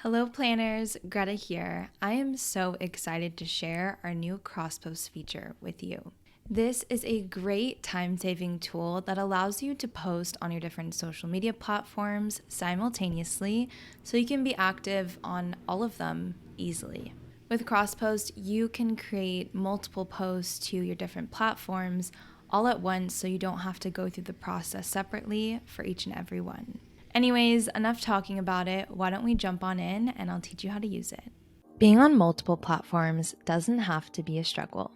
Hello planners, Greta here. I am so excited to share our new cross-post feature with you. This is a great time-saving tool that allows you to post on your different social media platforms simultaneously so you can be active on all of them easily. With cross-post, you can create multiple posts to your different platforms all at once so you don't have to go through the process separately for each and every one. Anyways, enough talking about it. Why don't we jump on in and I'll teach you how to use it. Being on multiple platforms doesn't have to be a struggle.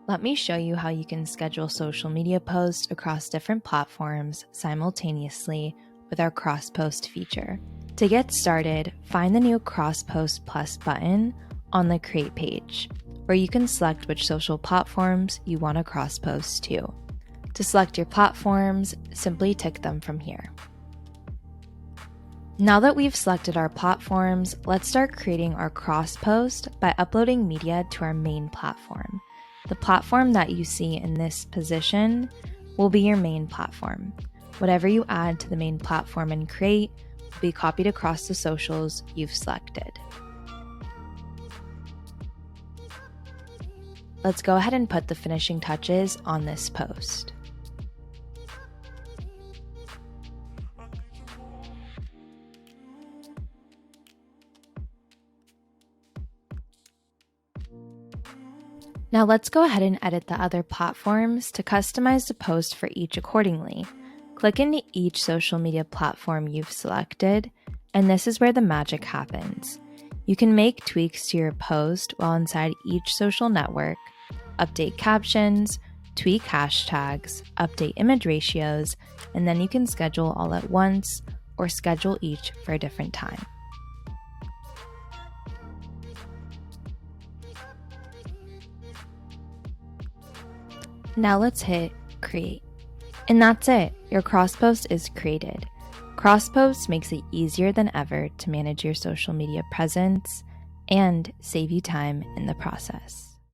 Let me show you how you can schedule social media posts across different platforms simultaneously with our cross-post feature. To get started, find the new Cross-Post Plus button on the Create page, where you can select which social platforms you want to cross-post to. To select your platforms, simply tick them from here. Now that we've selected our platforms, let's start creating our cross-post by uploading media to our main platform. The platform that you see in this position will be your main platform. Whatever you add to the main platform and create will be copied across the socials you've selected. Let's go ahead and put the finishing touches on this post. Now let's go ahead and edit the other platforms to customize the post for each accordingly. Click into each social media platform you've selected, and this is where the magic happens. You can make tweaks to your post while inside each social network, update captions, tweak hashtags, update image ratios, and then you can schedule all at once or schedule each for a different time. Now let's hit create. And that's it, your cross-post is created. Cross-post makes it easier than ever to manage your social media presence and save you time in the process.